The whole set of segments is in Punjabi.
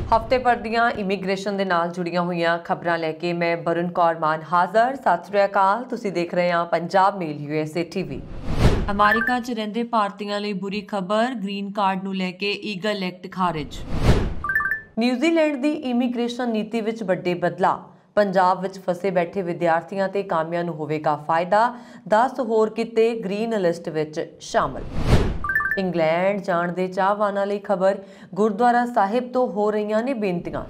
ਹਫ਼ਤੇ ਭਰ ਦੀਆਂ ਇਮੀਗ੍ਰੇਸ਼ਨ ਦੇ ਨਾਲ ਜੁੜੀਆਂ ਹੋਈਆਂ ਖਬਰਾਂ ਲੈ ਕੇ ਮੈਂ ਬਰਨ ਕੌਰ ਮਾਨ ਹਾਜ਼ਰ। ਸਤਿ ਸ਼੍ਰੀ ਅਕਾਲ। ਤੁਸੀਂ ਦੇਖ ਰਹੇ ਹੋ ਪੰਜਾਬ ਮੇਲ USA TV। ਅਮਰੀਕਾ 'ਚ ਰਹਿੰਦੇ ਭਾਰਤੀਆਂ ਲਈ ਬੁਰੀ ਖਬਰ, ਗ੍ਰੀਨ ਕਾਰਡ ਨੂੰ ਲੈ ਕੇ ਈਗਲ ਐਕਟ ਖਾਰਿਜ। ਨਿਊਜ਼ੀਲੈਂਡ ਦੀ ਇਮੀਗ੍ਰੇਸ਼ਨ ਨੀਤੀ ਵਿੱਚ ਵੱਡੇ ਬਦਲਾਅ, ਪੰਜਾਬ ਵਿੱਚ ਫਸੇ ਬੈਠੇ ਵਿਦਿਆਰਥੀਆਂ ਤੇ ਕਾਮਿਆਂ ਨੂੰ ਹੋਵੇਗਾ ਫਾਇਦਾ, 10 ਹੋਰ ਕਿੱਤੇ ਗ੍ਰੀਨ ਲਿਸਟ ਵਿੱਚ ਸ਼ਾਮਲ। ਇੰਗਲੈਂਡ ਜਾਣ ਦੇ ਚਾਹਵਾਨਾਂ ਲਈ ਖਬਰ, ਗੁਰਦੁਆਰਾ ਸਾਹਿਬ ਤੋਂ ਹੋ ਰਹੀਆਂ ਨੇ ਬੇਨਤੀਆਂ।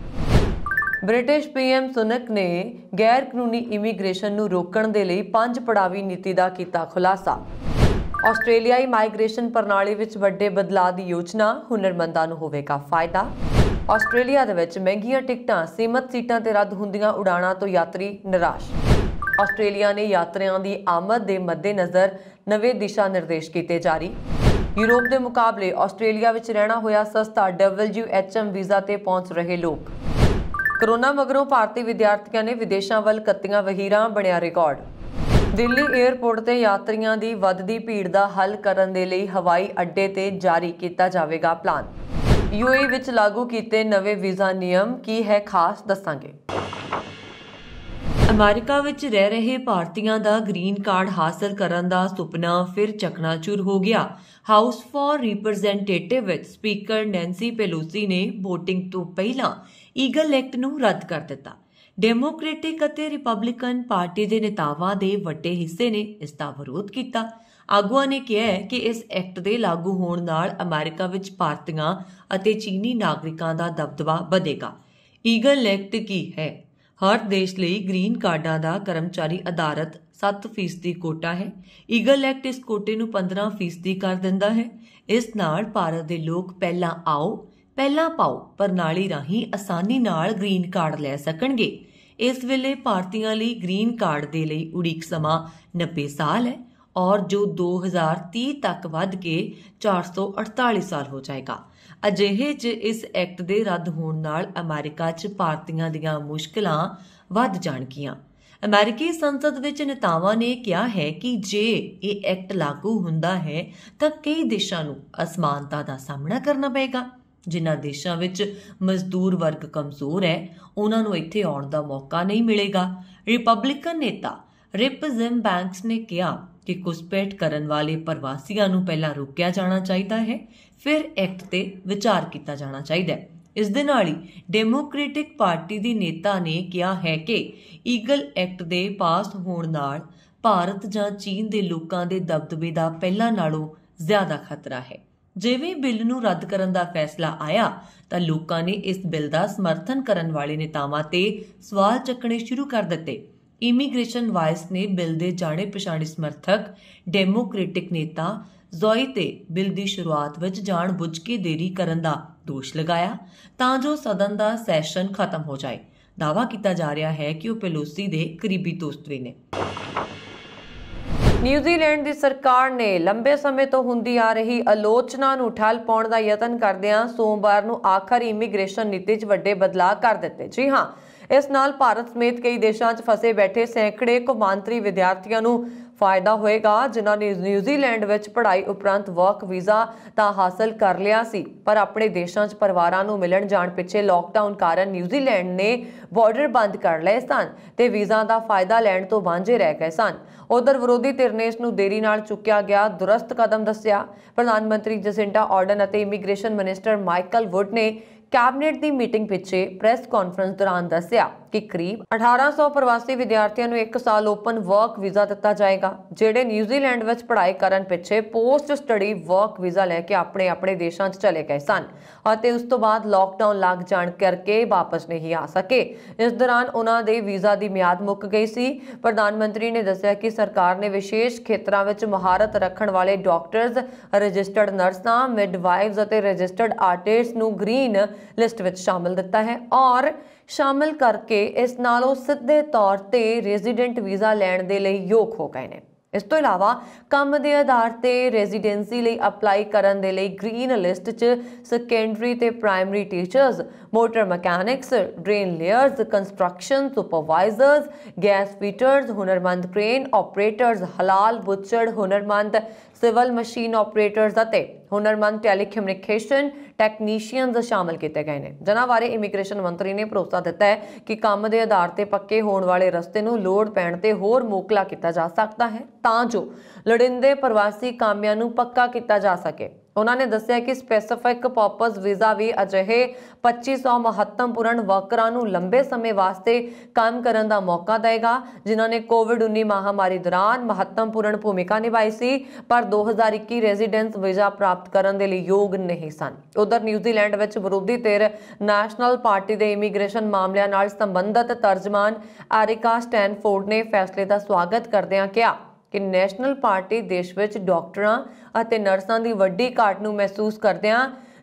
ਬ੍ਰਿਟਿਸ਼ PM ਸੁਨਕ ਨੇ ਗੈਰ ਕਾਨੂੰਨੀ ਇਮੀਗ੍ਰੇਸ਼ਨ ਨੂੰ ਰੋਕਣ ਦੇ ਲਈ 5 ਪੜਾਵੀ ਨੀਤੀ ਦਾ ਕੀਤਾ ਖੁਲਾਸਾ। ਆਸਟ੍ਰੇਲੀਆਈ ਮਾਈਗ੍ਰੇਸ਼ਨ ਪ੍ਰਣਾਲੀ ਵਿੱਚ ਵੱਡੇ ਬਦਲਾਅ ਦੀ ਯੋਜਨਾ, ਹੁਨਰਮੰਦਾਂ ਨੂੰ ਹੋਵੇਗਾ ਫਾਇਦਾ। ਆਸਟ੍ਰੇਲੀਆ ਦੇ ਵਿੱਚ ਮਹਿੰਗੀਆਂ ਟਿਕਟਾਂ, ਸੀਮਤ ਸੀਟਾਂ ਤੇ ਰੱਦ ਹੁੰਦੀਆਂ ਉਡਾਣਾਂ ਤੋਂ ਯਾਤਰੀ ਨਿਰਾਸ਼। ਆਸਟ੍ਰੇਲੀਆ ਨੇ ਯਾਤਰੀਆਂ ਦੀ ਆਮਦ ਦੇ ਮੱਦੇਨਜ਼ਰ ਨਵੇਂ ਦਿਸ਼ਾ ਨਿਰਦੇਸ਼ ਕੀਤੇ ਜਾਰੀ। यूरोप के मुकाबले आस्ट्रेलिया विच रहना होया सस्ता, WHM वीज़ा ते पहुंच रहे लोग। कोरोना मगरों भारतीय विद्यार्थियों ने विदेशों वल कत्तियां वहीरां, बनिया रिकॉर्ड। दिल्ली एयरपोर्ट ते यात्रियों की वधदी भीड़ का हल करन दे लई हवाई अड्डे ते जारी किया जाएगा प्लान। UAE विच लागू किए नवे वीज़ा नियम, की है खास, दसांगे। अमेरिका विच रह रहे भारतीयों का ग्रीन कार्ड हासिल करन दा सुपना फिर चकनाचूर हो गया। House for representative which speaker Nancy Pelosi ने वोटिंग तो पहला ईगल एक्ट नूं रद्द कर दिता। डेमोक्रेटिक अते रिपब्लिकन पार्टी के नेतावां दे वड्डे हिस्से ने इसका विरोध किया। आगुआं ने कहा है कि इस एक्ट के लागू होण नाल अमेरिका विच भारतीयों अते चीनी नागरिकों का दबदबा बढ़ेगा। ईगल एक्ट की है? हर देश ਲਈ ग्रीन कार्डाਂ ਦਾ ਕਰਮਚਾਰੀ ਆਧਾਰਿਤ 7% ਕੋਟਾ ਹੈ। ਈਗਲ ਐਕਟ ਇਸ ਕੋਟੇ ਨੂੰ 15% ਕਰ ਦਿੰਦਾ ਹੈ। ਇਸ ਨਾਲ ਭਾਰਤ ਦੇ ਲੋਕ ਪਹਿਲਾਂ ਆਓ ਪਹਿਲਾਂ ਪਾਓ ਪ੍ਰਣਾਲੀ ਰਾਹੀਂ ਆਸਾਨੀ ਨਾਲ ਗ੍ਰੀਨ ਕਾਰਡ ਲੈ ਸਕਣਗੇ। ਇਸ ਵੇਲੇ ਭਾਰਤੀਆਂ ਲਈ ਗ੍ਰੀਨ ਕਾਰਡ ਦੇ ਲਈ ਉਡੀਕ ਸਮਾਂ 90 ਸਾਲ ਹੈ ਔਰ ਜੋ 2030 ਤੱਕ ਵੱਧ ਕੇ 448 ਸਾਲ ਹੋ ਜਾਏਗਾ। ਅਜਿਹੇ 'ਚ ਇਸ ਐਕਟ ਦੇ ਰੱਦ ਹੋਣ ਨਾਲ ਅਮਰੀਕਾ 'ਚ ਭਾਰਤੀਆਂ ਦੀਆਂ ਮੁਸ਼ਕਲਾਂ ਵੱਧ ਜਾਣਗੀਆਂ। ਅਮਰੀਕੀ ਸੰਸਦ ਵਿੱਚ ਨੇਤਾਵਾਂ ਨੇ ਕਿਹਾ ਹੈ ਕਿ ਜੇ ਇਹ ਐਕਟ ਲਾਗੂ ਹੁੰਦਾ ਹੈ ਤਾਂ ਕਈ ਦੇਸ਼ਾਂ ਨੂੰ ਅਸਮਾਨਤਾ ਦਾ ਸਾਹਮਣਾ ਕਰਨਾ ਪਏਗਾ। ਜਿਨ੍ਹਾਂ ਦੇਸ਼ਾਂ ਵਿੱਚ ਮਜ਼ਦੂਰ ਵਰਗ ਕਮਜ਼ੋਰ ਹੈ ਉਹਨਾਂ ਨੂੰ ਇੱਥੇ ਆਉਣ ਦਾ ਮੌਕਾ ਨਹੀਂ ਮਿਲੇਗਾ। ਰਿਪਬਲਿਕਨ ਨੇਤਾ ਰਿਪ ਜ਼ਿਮ ਬੈਂਕਸ ਨੇ ਕਿਹਾ ਕਿ ਘੁਸਪੈਠ ਕਰਨ ਵਾਲੇ ਪ੍ਰਵਾਸੀਆਂ ਨੂੰ ਪਹਿਲਾਂ ਰੋਕਿਆ ਜਾਣਾ ਚਾਹੀਦਾ ਹੈ, ਫਿਰ ਐਕਟ ਤੇ ਵਿਚਾਰ ਕੀਤਾ ਜਾਣਾ ਚਾਹੀਦਾ ਹੈ। ਇਸ ਦੇ ਨਾਲ ਹੀ ਡੈਮੋਕ੍ਰੈਟਿਕ ਪਾਰਟੀ ਦੀ ਨੇਤਾ ਨੇ ਕਿਹਾ ਹੈ ਕਿ ਈਗਲ ਐਕਟ ਦੇ ਪਾਸ ਹੋਣ ਨਾਲ ਭਾਰਤ ਜਾਂ ਚੀਨ ਦੇ ਲੋਕਾਂ ਦੇ ਦਬਦਬੇ ਦਾ ਪਹਿਲਾਂ ਨਾਲੋਂ ਜ਼ਿਆਦਾ ਖਤਰਾ ਹੈ। ਜਿਵੇਂ ਬਿੱਲ ਨੂੰ ਰੱਦ ਕਰਨ ਦਾ ਫੈਸਲਾ ਆਇਆ ਤਾਂ ਲੋਕਾਂ ਨੇ ਇਸ ਬਿੱਲ ਦਾ ਸਮਰਥਨ ਕਰਨ ਵਾਲੇ ਨੇਤਾਵਾਂ ਤੇ ਸਵਾਲ ਚੱਕਣੇ ਸ਼ੁਰੂ ਕਰ ਦਿੱਤੇ। ਇਮੀਗ੍ਰੇਸ਼ਨ ਵਾਇਸ ਨੇ ਬਿੱਲ ਦੇ ਜਾਣੇ ਪਛਾਣੇ ਸਮਰਥਕ ਡੈਮੋਕ੍ਰੈਟਿਕ ਨੇਤਾ ਜ਼ੋਈ ਤੇ ਬਿੱਲ ਦੀ ਸ਼ੁਰੂਆਤ ਵਿੱਚ ਜਾਣ ਬੁੱਝ ਕੇ ਦੇਰੀ ਕਰਨ ਦਾ ਦੋਸ਼ ਲਗਾਇਆ ਤਾਂ ਜੋ ਸਦਨ ਦਾ ਸੈਸ਼ਨ ਖਤਮ ਹੋ ਜਾਏ। ਦਾਅਵਾ ਕੀਤਾ ਜਾ ਰਿਹਾ ਹੈ ਕਿ ਉਹ ਪੈਲੋਸੀ ਦੇ ਕਰੀਬੀ ਦੋਸਤ ਵੀ ਨੇ। ਨਿਊਜ਼ੀਲੈਂਡ ਦੀ ਸਰਕਾਰ ਨੇ ਲੰਬੇ ਸਮੇਂ ਤੋਂ ਹੁੰਦੀ ਆ ਰਹੀ ਆਲੋਚਨਾ ਨੂੰ ਠੱਲ ਪਾਉਣ ਦਾ ਯਤਨ ਕਰਦਿਆਂ ਸੋਮਵਾਰ ਨੂੰ ਆਖਰੀ ਇਮੀਗ੍ਰੇਸ਼ਨ ਨੀਤੀ 'ਚ ਵੱਡੇ ਬਦਲਾਅ ਕਰ ਦਿੱਤੇ। ਜੀ ਹਾਂ, ਇਸ ਨਾਲ ਭਾਰਤ ਸਮੇਤ ਕਈ ਦੇਸ਼ਾਂ 'ਚ ਫਸੇ ਬੈਠੇ ਸੈਂਕੜੇ ਕੌਮਾਂਤਰੀ ਵਿਦਿਆਰਥੀਆਂ ਨੂੰ ਫਾਇਦਾ ਹੋਏਗਾ ਜਿਨ੍ਹਾਂ ਨੇ ਨਿਊਜ਼ੀਲੈਂਡ ਵਿੱਚ ਪੜ੍ਹਾਈ ਉਪਰੰਤ ਵਰਕ ਵੀਜ਼ਾ ਤਾਂ ਹਾਸਲ ਕਰ ਲਿਆ ਸੀ ਪਰ ਆਪਣੇ ਦੇਸ਼ਾਂ 'ਚ ਪਰਿਵਾਰਾਂ ਨੂੰ ਮਿਲਣ ਜਾਣ ਪਿੱਛੇ ਲਾਕਡਾਊਨ ਕਾਰਨ ਨਿਊਜ਼ੀਲੈਂਡ ਨੇ ਬਾਰਡਰ ਬੰਦ ਕਰ ਲਏ ਸਨ ਤੇ ਵੀਜ਼ਾ ਦਾ ਫਾਇਦਾ ਲੈਣ ਤੋਂ ਵਾਂਝੇ ਰਹਿ ਗਏ ਸਨ। ਉਧਰ ਵਿਰੋਧੀ ਧਿਰ ਨੇ ਇਸ ਨੂੰ ਦੇਰੀ ਨਾਲ ਚੁੱਕਿਆ ਗਿਆ ਦੁਰਸਤ ਕਦਮ ਦੱਸਿਆ। ਪ੍ਰਧਾਨ ਮੰਤਰੀ ਜਸਿੰਡਾ ਆਰਡਨ ਅਤੇ ਇਮੀਗ੍ਰੇਸ਼ਨ ਮਿਨਿਸਟਰ ਮਾਈਕਲ ਵੁੱਡ ਨੇ कैबिनेट की मीटिंग पिछे प्रेस कॉन्फ्रेंस दौरान दस्सिया कि करीब 1800 प्रवासी विद्यार्थियों को 1 साल ओपन वर्क वीज़ा दिता जाएगा ਜਿਹੜੇ न्यूजीलैंड ਵਿੱਚ पढ़ाई ਕਰਨ ਪਿੱਛੇ पोस्ट स्टडी वर्क वीज़ा लैके अपने अपने देशों चले गए सन ਅਤੇ ਉਸ ਤੋਂ ਬਾਅਦ लॉकडाउन लग जाने करके वापस नहीं आ सके। इस दौरान उन्होंने वीज़ा की मियाद मुक गई सी। प्रधानमंत्री ने दस्सिया कि सरकार ने विशेष खेत्रों में महारत रखने वाले डॉक्टर्स, रजिस्टर्ड नर्सां, मिडवाइव्स और रजिस्टर्ड आर्टिस्ट नूं ग्रीन लिस्ट में शामिल दिता है और शामिल करके इस नालों सीधे तौर पर रेजिडेंट वीज़ा लैण दे लई योग हो गए हैं। इस तो इलावा काम के आधार पर रेजिडेंसी ਲਈ अप्लाई ਕਰਨ ਦੇ ਲਈ ग्रीन लिस्ट च सैकेंडरी ते primary teachers, motor mechanics, drain layers, construction supervisors, gas fitters, हुनरमंद क्रेन ऑपरेटर्स, हलाल बुचड़, हुनरमंद ਸਿਵਲ ਮਸ਼ੀਨ ਆਪਰੇਟਰਸ ਅਤੇ ਹੁਨਰਮੰਦ ਟੈਲੀਕਮਿਊਨੀਕੇਸ਼ਨ ਟੈਕਨੀਸ਼ੀਅਨਸ ਸ਼ਾਮਲ ਕੀਤੇ ਗਏ ਨੇ, ਜਿਨ੍ਹਾਂ ਬਾਰੇ ਇਮੀਗ੍ਰੇਸ਼ਨ ਮੰਤਰੀ ਨੇ ਭਰੋਸਾ ਦਿੱਤਾ ਹੈ ਕਿ ਕੰਮ ਦੇ ਆਧਾਰ ਤੇ ਪੱਕੇ ਹੋਣ ਵਾਲੇ ਰਸਤੇ ਨੂੰ ਲੋੜ ਪੈਣ ਤੇ ਹੋਰ ਮੋਕਲਾ ਕੀਤਾ ਜਾ ਸਕਦਾ ਹੈ ਤਾਂ ਜੋ ਲੋੜੀਂਦੇ ਪ੍ਰਵਾਸੀ ਕਾਮਿਆਂ ਨੂੰ ਪੱਕਾ ਕੀਤਾ ਜਾ ਸਕੇ। ਉਹਨਾਂ ਨੇ ਦੱਸਿਆ ਕਿ ਸਪੈਸੀਫਿਕ ਪਰਪਸ ਵੀਜ਼ਾ ਵੀ ਅਜਿਹੇ 2500 ਮਹੱਤਵਪੂਰਨ ਵਰਕਰਾਂ ਨੂੰ ਲੰਬੇ ਸਮੇਂ ਵਾਸਤੇ ਕੰਮ ਕਰਨ ਦਾ ਮੌਕਾ ਦੇਗਾ, ਜਿਨ੍ਹਾਂ ਨੇ ਕੋਵਿਡ-19 ਮਹਾਮਾਰੀ ਦੌਰਾਨ ਮਹੱਤਵਪੂਰਨ ਭੂਮਿਕਾ ਨਿਭਾਈ ਸੀ ਪਰ 2021 ਰੈਜ਼ੀਡੈਂਸ ਵੀਜ਼ਾ ਪ੍ਰਾਪਤ ਕਰਨ ਦੇ ਲਈ ਯੋਗ ਨਹੀਂ ਸਨ। ਉਧਰ ਨਿਊਜ਼ੀਲੈਂਡ ਵਿੱਚ ਵਿਰੋਧੀ ਧਿਰ ਨੈਸ਼ਨਲ ਪਾਰਟੀ ਦੇ ਇਮੀਗ੍ਰੇਸ਼ਨ ਮਾਮਲਿਆਂ ਨਾਲ ਸੰਬੰਧਿਤ ਤਰਜਮਾਨ ਐਰਿਕਾ ਸਟੈਨਫੋਰਡ ਨੇ ਫੈਸਲੇ ਦਾ ਸਵਾਗਤ ਕਰਦਿਆਂ ਕਿਹਾ ਕਿ ਨੈਸ਼ਨਲ ਪਾਰਟੀ ਦੇਸ਼ ਵਿੱਚ ਡਾਕਟਰਾਂ ਅਤੇ ਨਰਸਾਂ ਦੀ ਵੱਡੀ ਘਾਟ ਨੂੰ ਮਹਿਸੂਸ ਕਰਦਿਆਂ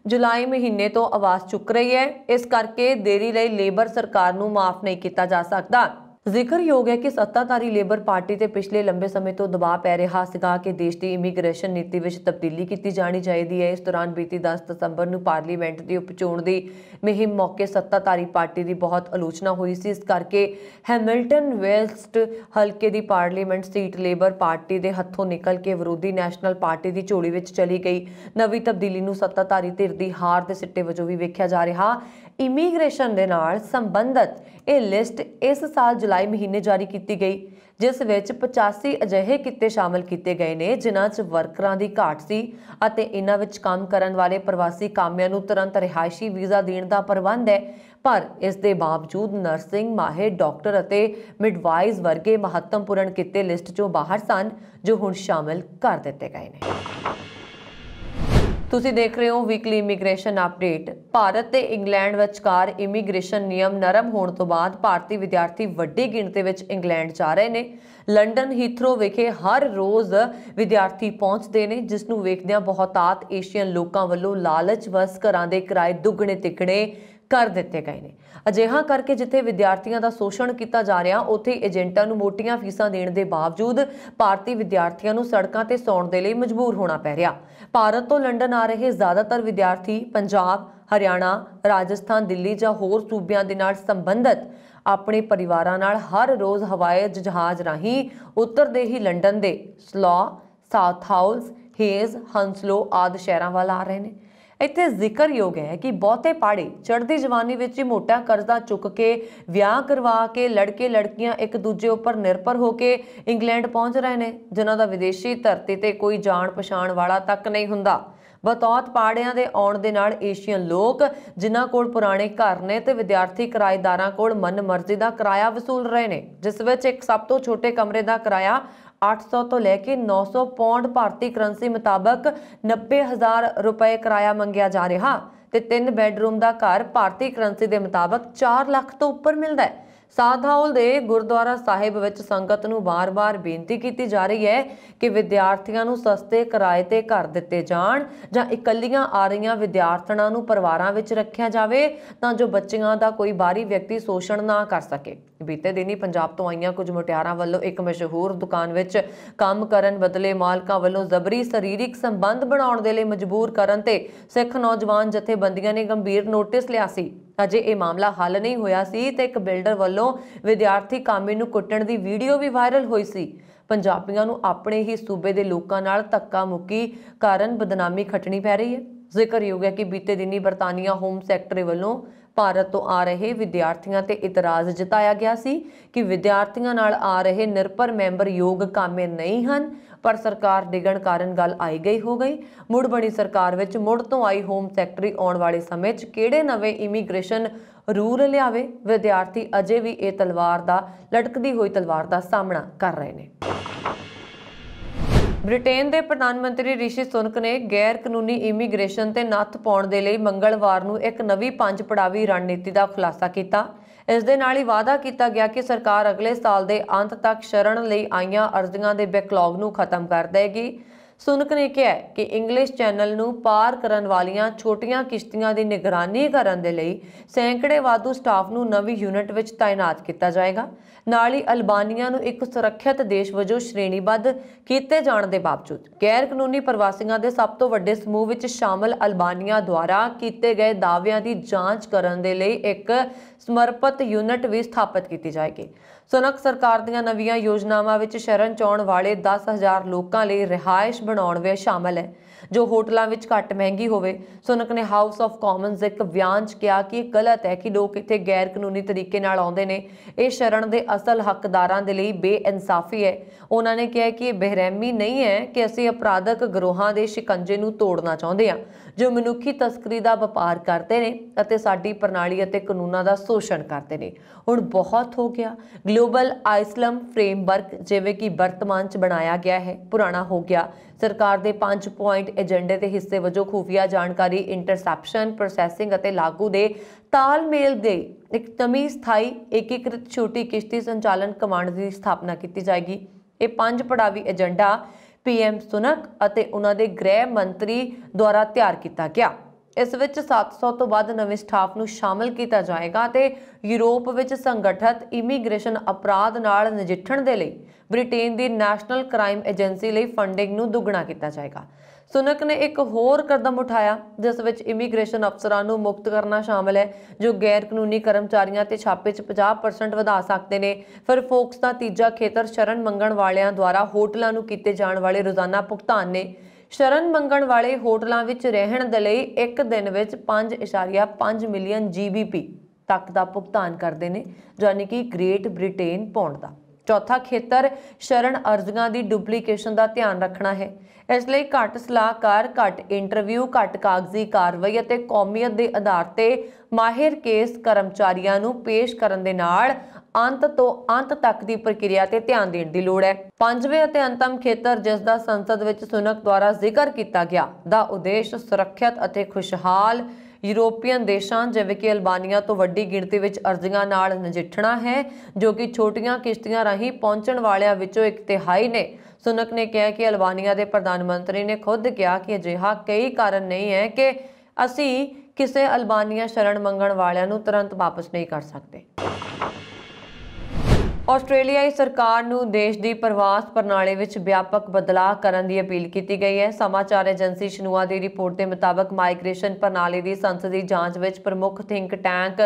ਜੁਲਾਈ ਮਹੀਨੇ ਤੋਂ ਆਵਾਜ਼ ਚੁੱਕ ਰਹੀ ਹੈ। ਇਸ ਕਰਕੇ ਦੇਰੀ ਲਈ ਲੇਬਰ ਸਰਕਾਰ ਨੂੰ ਮਾਫ ਨਹੀਂ ਕੀਤਾ ਜਾ ਸਕਦਾ। ਜ਼ਿਕਰਯੋਗ ਹੈ ਕਿ ਸੱਤਾਧਾਰੀ ਲੇਬਰ ਪਾਰਟੀ ਤੇ ਪਿਛਲੇ ਲੰਬੇ ਸਮੇਂ ਤੋਂ ਦਬਾਅ ਪੈ ਰਿਹਾ ਸੀਗਾ ਕਿ ਦੇਸ਼ ਦੀ ਇਮੀਗ੍ਰੇਸ਼ਨ ਨੀਤੀ ਵਿੱਚ ਤਬਦੀਲੀ ਕੀਤੀ ਜਾਣੀ ਚਾਹੀਦੀ ਹੈ। ਇਸ ਦੌਰਾਨ ਬੀਤੀ 10 ਦਸੰਬਰ ਨੂੰ ਪਾਰਲੀਮੈਂਟ ਦੀ ਉਪਚੋਣ ਦੀ ਮੁਹਿੰਮ ਮੌਕੇ ਸੱਤਾਧਾਰੀ ਪਾਰਟੀ ਦੀ ਬਹੁਤ ਆਲੋਚਨਾ ਹੋਈ ਸੀ। ਇਸ ਕਰਕੇ ਹੈਮਿਲਟਨ ਵੈਸਟ ਹਲਕੇ ਦੀ ਪਾਰਲੀਮੈਂਟ ਸੀਟ ਲੇਬਰ ਪਾਰਟੀ ਦੇ ਹੱਥੋਂ ਨਿਕਲ ਕੇ ਵਿਰੋਧੀ ਨੈਸ਼ਨਲ ਪਾਰਟੀ ਦੀ ਝੋਲੀ ਵਿੱਚ ਚਲੀ ਗਈ। ਨਵੀਂ ਤਬਦੀਲੀ ਨੂੰ ਸੱਤਾਧਾਰੀ ਧਿਰ ਦੀ ਹਾਰ ਦੇ ਸਿੱਟੇ ਵਜੋਂ ਵੀ ਵੇਖਿਆ ਜਾ ਰਿਹਾ। ਇਮੀਗ੍ਰੇਸ਼ਨ ਦੇ ਨਾਲ ਸੰਬੰਧਿਤ ਇਹ ਲਿਸਟ ਇਸ ਸਾਲ ਜੁਲਾਈ ਮਹੀਨੇ ਜਾਰੀ ਕੀਤੀ ਗਈ, ਜਿਸ ਵਿੱਚ 85 ਅਜਿਹੇ ਕਿੱਤੇ ਸ਼ਾਮਲ ਕੀਤੇ ਗਏ ਨੇ ਜਿਨ੍ਹਾਂ 'ਚ ਵਰਕਰਾਂ ਦੀ ਘਾਟ ਸੀ ਅਤੇ ਇਹਨਾਂ ਵਿੱਚ ਕੰਮ ਕਰਨ ਵਾਲੇ ਪ੍ਰਵਾਸੀ ਕਾਮਿਆਂ ਨੂੰ ਤੁਰੰਤ ਰਿਹਾਇਸ਼ੀ ਵੀਜ਼ਾ ਦੇਣ ਦਾ ਪ੍ਰਬੰਧ ਹੈ। ਪਰ ਇਸ ਦੇ ਬਾਵਜੂਦ ਨਰਸਿੰਗ ਮਾਹਿਰ, ਡਾਕਟਰ ਅਤੇ ਮਿਡਵਾਈਜ਼ ਵਰਗੇ ਮਹੱਤਵਪੂਰਨ ਕਿੱਤੇ ਲਿਸਟ 'ਚੋਂ ਬਾਹਰ ਸਨ, ਜੋ ਹੁਣ ਸ਼ਾਮਲ ਕਰ ਦਿੱਤੇ ਗਏ ਨੇ। ਤੁਸੀਂ ਦੇਖ ਰਹੇ ਹੋ ਵੀਕਲੀ ਇਮੀਗ੍ਰੇਸ਼ਨ ਅਪਡੇਟ। ਭਾਰਤ ਤੇ ਇੰਗਲੈਂਡ ਵਿਚਕਾਰ ਇਮੀਗ੍ਰੇਸ਼ਨ ਨਿਯਮ ਨਰਮ ਹੋਣ ਤੋਂ ਬਾਅਦ ਭਾਰਤੀ ਵਿਦਿਆਰਥੀ ਵੱਡੀ ਗਿਣਤੀ ਵਿੱਚ ਇੰਗਲੈਂਡ ਜਾ ਰਹੇ ਨੇ। ਲੰਡਨ ਹੀਥਰੋ ਵਿਖੇ ਹਰ ਰੋਜ਼ ਵਿਦਿਆਰਥੀ ਪਹੁੰਚਦੇ ਨੇ, ਜਿਸ ਨੂੰ ਵੇਖਦਿਆਂ ਬਹੁਤਾਤ ਏਸ਼ੀਅਨ ਲੋਕਾਂ ਵੱਲੋਂ ਲਾਲਚ ਵਸ ਘਰਾਂ ਦੇ ਕਿਰਾਏ ਦੁੱਗਣੇ ਤਿੱਗਣੇ ਕਰ ਦਿੱਤੇ ਗਏ ਨੇ। ਅਜਿਹਾ ਕਰਕੇ ਜਿੱਥੇ ਵਿਦਿਆਰਥੀਆਂ ਦਾ ਸ਼ੋਸ਼ਣ ਕੀਤਾ ਜਾ ਰਿਹਾ, ਉੱਥੇ ਏਜੰਟਾਂ ਨੂੰ ਮੋਟੀਆਂ ਫੀਸਾਂ ਦੇਣ ਦੇ ਬਾਵਜੂਦ ਭਾਰਤੀ ਵਿਦਿਆਰਥੀਆਂ ਨੂੰ ਸੜਕਾਂ ਤੇ ਸੌਣ ਦੇ ਲਈ ਮਜਬੂਰ ਹੋਣਾ ਪੈ ਰਿਹਾ। ਭਾਰਤ ਤੋਂ ਲੰਡਨ ਆ ਰਹੇ ਜ਼ਿਆਦਾਤਰ ਵਿਦਿਆਰਥੀ ਪੰਜਾਬ, ਹਰਿਆਣਾ, ਰਾਜਸਥਾਨ, ਦਿੱਲੀ ਜਾਂ ਹੋਰ ਸੂਬਿਆਂ ਦੇ ਨਾਲ ਸੰਬੰਧਿਤ ਆਪਣੇ ਪਰਿਵਾਰਾਂ ਨਾਲ ਹਰ ਰੋਜ਼ ਹਵਾਈ ਜਹਾਜ਼ ਰਾਹੀਂ ਉਤਰਦੇ ਹੀ ਲੰਡਨ ਦੇ ਸਲੌ, ਸਾਊਥਹਾਊਸ, ਹੇਜ਼, ਹੰਸਲੋ ਆਦਿ ਸ਼ਹਿਰਾਂ ਵੱਲ ਆ ਰਹੇ ਨੇ। ਇੱਥੇ ਜ਼ਿਕਰਯੋਗ ਹੈ ਕਿ ਬਹੁਤੇ ਪਾੜੇ ਚੜ੍ਹਦੀ ਜਵਾਨੀ ਵਿੱਚ ਹੀ ਮੋਟਾ ਕਰਜ਼ਾ ਚੁੱਕ ਕੇ ਵਿਆਹ ਕਰਵਾ ਕੇ ਲੜਕੇ ਲੜਕੀਆਂ ਇੱਕ ਦੂਜੇ ਉੱਪਰ ਨਿਰਭਰ ਹੋ ਕੇ ਇੰਗਲੈਂਡ ਪਹੁੰਚ ਰਹੇ ਨੇ, ਜਿਨ੍ਹਾਂ ਦਾ ਵਿਦੇਸ਼ੀ ਧਰਤੀ ਤੇ ਕੋਈ ਜਾਣ ਪਛਾਣ ਵਾਲਾ ਤੱਕ ਨਹੀਂ ਹੁੰਦਾ। ਬਤੌਤ ਪਾੜਿਆਂ ਦੇ ਆਉਣ ਦੇ ਨਾਲ ਏਸ਼ੀਅਨ ਲੋਕ ਜਿਨ੍ਹਾਂ ਕੋਲ ਪੁਰਾਣੇ ਘਰ ਨੇ ਤੇ ਵਿਦਿਆਰਥੀ ਕਿਰਾਏਦਾਰਾਂ ਕੋਲ ਮਨਮਰਜ਼ੀ ਦਾ ਕਿਰਾਇਆ ਵਸੂਲ ਰਹੇ ਨੇ, ਜਿਸ ਵਿੱਚ ਇੱਕ ਸਭ ਤੋਂ ਛੋਟੇ ਕਮਰੇ ਦਾ ਕਿਰਾਇਆ 800 ਤੋਂ ਲੈ ਕੇ 900 ਪੌਂਡ ਭਾਰਤੀ ਕਰੰਸੀ ਮੁਤਾਬਕ 90,000 ਰੁਪਏ ਕਿਰਾਇਆ ਮੰਗਿਆ ਜਾ ਰਿਹਾ ਤੇ 3 ਬੈਡਰੂਮ ਦਾ ਘਰ ਭਾਰਤੀ ਕਰੰਸੀ ਦੇ ਮੁਤਾਬਕ 4 ਲੱਖ ਤੋਂ ਉੱਪਰ ਮਿਲਦਾ ਹੈ। ਸਾਧਾਉਲ ਦੇ ਗੁਰਦੁਆਰਾ ਸਾਹਿਬ ਵਿੱਚ ਸੰਗਤ ਨੂੰ ਵਾਰ-ਵਾਰ ਬੇਨਤੀ ਕੀਤੀ ਜਾ ਰਹੀ ਹੈ ਕਿ ਵਿਦਿਆਰਥੀਆਂ ਨੂੰ ਸਸਤੇ ਕਿਰਾਏ ਤੇ ਘਰ ਦਿੱਤੇ ਜਾਣ ਜਾਂ ਇਕੱਲੀਆਂ ਆ ਰਹੀਆਂ ਵਿਦਿਆਰਥਣਾਂ ਨੂੰ ਪਰਿਵਾਰਾਂ ਵਿੱਚ ਰੱਖਿਆ ਜਾਵੇ ਤਾਂ ਜੋ ਬੱਚਿਆਂ ਦਾ ਕੋਈ ਬਾਹਰੀ ਵਿਅਕਤੀ ਸ਼ੋਸ਼ਣ ਨਾ ਕਰ ਸਕੇ। ਬੀਤੇ ਦਿਨੀ ਪੰਜਾਬ ਤੋਂ ਆਈਆਂ ਕੁਝ ਮੁਟਿਆਰਾਂ ਵੱਲੋਂ ਇੱਕ ਮਸ਼ਹੂਰ ਦੁਕਾਨ ਵਿੱਚ ਕੰਮ ਕਰਨ ਬਦਲੇ ਮਾਲਕਾਂ ਵੱਲੋਂ ਜ਼ਬਰੀ ਸਰੀਰਕ ਸੰਬੰਧ ਬਣਾਉਣ ਦੇ ਲਈ ਮਜਬੂਰ ਕਰਨ ਤੇ ਸਿੱਖ ਨੌਜਵਾਨ ਜਥੇਬੰਦੀਆਂ ਨੇ ਗੰਭੀਰ ਨੋਟਿਸ ਲਿਆ ਸੀ। ਅਜੇ ਇਹ ਮਾਮਲਾ ਹੱਲ ਨਹੀਂ ਹੋਇਆ ਸੀ ਤੇ ਇੱਕ ਬਿਲਡਰ ਵੱਲੋਂ ਵਿਦਿਆਰਥੀ ਕਾਮੇ ਨੂੰ ਕੁੱਟਣ ਦੀ ਵੀਡੀਓ ਵੀ ਵਾਇਰਲ ਹੋਈ ਸੀ। ਪੰਜਾਬੀਆਂ ਨੂੰ ਆਪਣੇ ਹੀ ਸੂਬੇ ਦੇ ਲੋਕਾਂ ਨਾਲ ਧੱਕਾ ਮੁੱਕੀ ਕਾਰਨ ਬਦਨਾਮੀ ਖੱਟਣੀ ਪੈ ਰਹੀ ਹੈ। ਜ਼ਿਕਰਯੋਗ ਹੈ ਕਿ ਬੀਤੇ ਦਿਨੀ ਬਰਤਾਨੀਆ ਹੋਮ ਸੈਕਟਰੀ ਵੱਲੋਂ ਭਾਰਤ ਤੋਂ ਆ ਰਹੇ ਵਿਦਿਆਰਥੀਆਂ ਤੇ ਇਤਰਾਜ਼ ਜਤਾਇਆ ਗਿਆ ਸੀ ਕਿ ਵਿਦਿਆਰਥੀਆਂ ਨਾਲ ਆ ਰਹੇ ਨਿਰਭਰ ਮੈਂਬਰ ਯੋਗ ਕਾਮੇ ਨਹੀਂ ਹਨ, ਪਰ ਸਰਕਾਰ ਡਿੱਗਣ ਕਾਰਨ ਗੱਲ ਆਈ ਗਈ ਹੋ ਗਈ। ਮੁੜ ਬਣੀ ਸਰਕਾਰ ਵਿੱਚ ਮੁੜ ਤੋਂ ਆਈ ਹੋਮ ਸੈਕਟਰੀ ਆਉਣ ਵਾਲੇ ਸਮੇਂ 'ਚ ਕਿਹੜੇ ਨਵੇਂ ਇਮੀਗ੍ਰੇਸ਼ਨ ਰੂਲ ਲਿਆਵੇ, ਵਿਦਿਆਰਥੀ ਅਜੇ ਵੀ ਇਹ ਲਟਕਦੀ ਹੋਈ ਤਲਵਾਰ ਦਾ ਸਾਹਮਣਾ ਕਰ ਰਹੇ ਨੇ। ਬ੍ਰਿਟੇਨ ਦੇ ਪ੍ਰਧਾਨ ਮੰਤਰੀ ਰਿਸ਼ੀ ਸੁਨਕ ਨੇ ਗੈਰ ਕਾਨੂੰਨੀ ਇਮੀਗ੍ਰੇਸ਼ਨ ਤੇ ਨੱਥ ਪਾਉਣ ਦੇ ਲਈ ਮੰਗਲਵਾਰ ਨੂੰ ਇੱਕ ਨਵੀਂ 5 ਪੜਾਵੀ ਰਣਨੀਤੀ ਦਾ ਖੁਲਾਸਾ ਕੀਤਾ। ਇਸ ਦੇ ਨਾਲ ਹੀ ਵਾਅਦਾ ਕੀਤਾ ਗਿਆ ਕਿ ਸਰਕਾਰ ਅਗਲੇ ਸਾਲ ਦੇ ਅੰਤ ਤੱਕ ਸ਼ਰਨ ਲਈ ਆਈਆਂ ਅਰਜ਼ੀਆਂ ਦੇ ਬੈਕਲੌਗ ਨੂੰ ਖਤਮ ਕਰ ਦੇਗੀ। ਸੁਨਕ ਨੇ ਕਿਹਾ ਕਿ ਇੰਗਲਿਸ਼ ਚੈਨਲ ਨੂੰ ਪਾਰ ਕਰਨ ਵਾਲੀਆਂ ਛੋਟੀਆਂ ਕਿਸ਼ਤੀਆਂ ਦੀ ਨਿਗਰਾਨੀ ਕਰਨ ਦੇ ਲਈ ਸੈਂਕੜੇ ਵਾਧੂ ਸਟਾਫ ਨੂੰ ਨਵੀਂ ਯੂਨਿਟ ਵਿੱਚ ਤਾਇਨਾਤ ਕੀਤਾ ਜਾਏਗਾ। ਨਾਲ ਹੀ ਅਲਬਾਨੀਆ ਨੂੰ ਇੱਕ ਸੁਰੱਖਿਅਤ ਦੇਸ਼ ਵਜੋਂ ਸ਼੍ਰੇਣੀਬੱਧ ਕੀਤੇ ਜਾਣ ਦੇ ਬਾਵਜੂਦ ਗੈਰ ਕਾਨੂੰਨੀ ਪ੍ਰਵਾਸੀਆਂ ਦੇ ਸਭ ਤੋਂ ਵੱਡੇ ਸਮੂਹ ਵਿੱਚ ਸ਼ਾਮਲ ਅਲਬਾਨੀਆ ਦੁਆਰਾ ਕੀਤੇ ਗਏ ਦਾਅਵਿਆਂ ਦੀ ਜਾਂਚ ਕਰਨ ਦੇ ਲਈ ਇੱਕ ਸਮਰਪਿਤ ਯੂਨਿਟ ਵੀ ਸਥਾਪਿਤ ਕੀਤੀ ਜਾਏਗੀ। ਸੁਨਕ ਸਰਕਾਰ ਦੀਆਂ ਨਵੀਆਂ ਯੋਜਨਾਵਾਂ ਵਿੱਚ ਸ਼ਰਨ ਚਾਉਣ ਵਾਲੇ 10,000 ਲੋਕਾਂ ਲਈ ਰਿਹਾਇਸ਼ ਬਣਾਉਣ ਵਿੱਚ ਸ਼ਾਮਲ ਹੈ ਜੋ ਹੋਟਲਾਂ ਵਿੱਚ ਘੱਟ ਮਹਿੰਗੀ ਹੋਵੇ। ਸੁਨਕ ਨੇ ਹਾਊਸ ਆਫ ਕਾਮਨਸ ਇੱਕ ਬਿਆਨ 'ਚ ਕਿਹਾ ਕਿ ਇਹ ਗਲਤ ਹੈ ਕਿ ਲੋਕ ਇੱਥੇ ਗੈਰ ਕਾਨੂੰਨੀ ਤਰੀਕੇ ਨਾਲ ਆਉਂਦੇ ਨੇ। ਇਹ ਸ਼ਰਨ ਦੇ ਅਸਲ ਹੱਕਦਾਰਾਂ ਦੇ ਲਈ ਬੇਇਨਸਾਫੀ ਹੈ। ਉਹਨਾਂ ਨੇ ਕਿਹਾ ਕਿ ਇਹ ਬੇਰਹਿਮੀ ਨਹੀਂ ਹੈ ਕਿ ਅਸੀਂ ਅਪਰਾਧਕ ਗਰੋਹਾਂ ਦੇ ਸ਼ਿਕੰਜੇ ਨੂੰ ਤੋੜਨਾ ਚਾਹੁੰਦੇ ਹਾਂ ਜੋ ਮਨੁੱਖੀ ਤਸਕਰੀ ਦਾ ਵਪਾਰ ਕਰਦੇ ਨੇ ਅਤੇ ਸਾਡੀ ਪ੍ਰਣਾਲੀ ਅਤੇ ਕਾਨੂੰਨਾਂ ਦਾ ਸ਼ੋਸ਼ਣ ਕਰਦੇ ਨੇ। ਹੁਣ ਬਹੁਤ ਹੋ ਗਿਆ। ਗਲੋਬਲ ਆਇਸਲਮ ਫਰੇਮਵਰਕ ਜਿਵੇਂ ਕਿ ਵਰਤਮਾਨ 'ਚ ਬਣਾਇਆ ਗਿਆ ਹੈ ਪੁਰਾਣਾ ਹੋ ਗਿਆ। ਸਰਕਾਰ ਦੇ 5 ਪੁਆਇੰਟ ਏਜੰਡੇ ਦੇ ਹਿੱਸੇ ਵਜੋਂ ਖੁਫੀਆ ਜਾਣਕਾਰੀ ਇੰਟਰਸੈਪਸ਼ਨ ਪ੍ਰੋਸੈਸਿੰਗ ਅਤੇ ਲਾਗੂ ਦੇ ਤਾਲਮੇਲ ਦੇ ਇੱਕ ਨਵੀਂ ਸਥਾਈ ਏਕੀਕ੍ਰਿਤ ਛੋਟੀ ਕਿਸ਼ਤੀ ਸੰਚਾਲਨ ਕਮਾਂਡ ਦੀ ਸਥਾਪਨਾ ਕੀਤੀ ਜਾਏਗੀ। ਇਹ 5 ਪੜਾਵੀ ਏਜੰਡਾ PM ਸੁਨਕ ਅਤੇ ਉਹਨਾਂ ਦੇ ਗ੍ਰਹਿ ਮੰਤਰੀ ਦੁਆਰਾ ਤਿਆਰ ਕੀਤਾ ਗਿਆ। ਇਸ ਵਿੱਚ 700 ਤੋਂ ਵੱਧ ਨਵੇਂ ਸਟਾਫ ਨੂੰ ਸ਼ਾਮਲ ਕੀਤਾ ਜਾਏਗਾ ਤੇ ਯੂਰਪ ਵਿੱਚ ਸੰਗਠਿਤ ਇਮੀਗ੍ਰੇਸ਼ਨ ਅਪਰਾਧ ਨਾਲ ਨਜਿੱਠਣ ਦੇ ਲਈ ਬ੍ਰਿਟੇਨ ਦੀ ਨੈਸ਼ਨਲ ਕ੍ਰਾਈਮ ਏਜੰਸੀ ਲਈ ਫੰਡਿੰਗ ਨੂੰ ਦੁੱਗਣਾ ਕੀਤਾ ਜਾਏਗਾ। ਸੁਨਕ ਨੇ ਇੱਕ ਹੋਰ ਕਦਮ ਉਠਾਇਆ ਜਿਸ ਵਿੱਚ ਇਮੀਗ੍ਰੇਸ਼ਨ ਅਫਸਰਾਂ ਨੂੰ ਮੁਕਤ ਕਰਨਾ ਸ਼ਾਮਲ ਹੈ ਜੋ ਗੈਰ ਕਾਨੂੰਨੀ ਕਰਮਚਾਰੀਆਂ ਤੇ ਛਾਪੇ 'ਚ 50% ਵਧਾ ਸਕਦੇ ਨੇ। ਫਿਰ ਫੋਕਸ ਦਾ ਤੀਜਾ ਖੇਤਰ ਸ਼ਰਨ ਮੰਗਣ ਵਾਲਿਆਂ ਦੁਆਰਾ ਹੋਟਲਾਂ ਨੂੰ ਕੀਤੇ ਜਾਣ ਵਾਲੇ ਰੋਜ਼ਾਨਾ ਭੁਗਤਾਨ ਨੇ। ਸ਼ਰਨ ਮੰਗਣ ਵਾਲੇ ਹੋਟਲਾਂ ਵਿੱਚ ਰਹਿਣ ਦੇ ਲਈ ਇੱਕ ਦਿਨ ਵਿੱਚ 5.5 ਮਿਲੀਅਨ GBP ਤੱਕ ਦਾ ਭੁਗਤਾਨ ਕਰਦੇ ਨੇ ਯਾਨੀ ਕਿ ਗ੍ਰੇਟ ਬ੍ਰਿਟੇਨ ਪਾਉਂਡ ਦਾ। ਚੌਥਾ ਖੇਤਰ ਸ਼ਰਨ ਅਰਜ਼ੀਆਂ ਦੀ ਡੁਪਲੀਕੇਸ਼ਨ ਦਾ ਧਿਆਨ ਰੱਖਣਾ ਹੈ। ਇਸ ਲਈ ਘੱਟ ਸਲਾਹਕਾਰ ਘੱਟ ਇੰਟਰਵਿਊ ਘੱਟ ਕਾਗਜ਼ੀ ਕਾਰਵਾਈ ਅਤੇ ਕੌਮੀਅਤ ਦੇ ਆਧਾਰ ਤੇ ਮਾਹਿਰ ਕੇਸ ਕਰਮਚਾਰੀਆਂ ਨੂੰ ਪੇਸ਼ ਕਰਨ ਦੇ ਨਾਲ ਅੰਤ ਤੋਂ ਅੰਤ ਤੱਕ ਦੀ ਪ੍ਰਕਿਰਿਆ ਤੇ ਧਿਆਨ ਦੇਣ ਦੀ ਲੋੜ ਹੈ। ਪੰਜਵੇਂ ਅਤੇ ਅੰਤਮ ਖੇਤਰ ਜਿਸ ਦਾ ਸੰਸਦ ਵਿੱਚ ਸੁਨਕ ਦੁਆਰਾ ਜ਼ਿਕਰ ਕੀਤਾ ਗਿਆ ਦਾ ਉਦੇਸ਼ ਸੁਰੱਖਿਅਤ ਅਤੇ ਖੁਸ਼ਹਾਲ यूरोपियन देशों जिवें कि अल्बानिया तो वड्डी गिणती विच अर्जियां नाल नजिठना है जो कि छोटियां किश्तियां राही पहुंचण वालियां विचों एक तिहाई ने। सुनक ने कहा कि अल्बानिया के प्रधानमंत्री ने खुद कहा कि अजिहा कई कारण नहीं है कि असी किसी अल्बानिया शरण मंगण वालियां नूं तुरंत वापस नहीं कर सकते। ਆਸਟ੍ਰੇਲੀਆਈ ਸਰਕਾਰ ਨੂੰ ਦੇਸ਼ ਦੀ ਪ੍ਰਵਾਸ ਪ੍ਰਣਾਲੀ ਵਿੱਚ ਵਿਆਪਕ ਬਦਲਾਅ ਕਰਨ ਦੀ ਅਪੀਲ ਕੀਤੀ ਗਈ ਹੈ। ਸਮਾਚਾਰ ਏਜੰਸੀ ਸ਼ਨੂਆ ਦੀ ਰਿਪੋਰਟ ਦੇ ਮੁਤਾਬਕ ਮਾਈਗ੍ਰੇਸ਼ਨ ਪ੍ਰਣਾਲੀ ਦੀ ਸੰਸਦੀ ਜਾਂਚ ਵਿੱਚ ਪ੍ਰਮੁੱਖ ਥਿੰਕ ਟੈਂਕ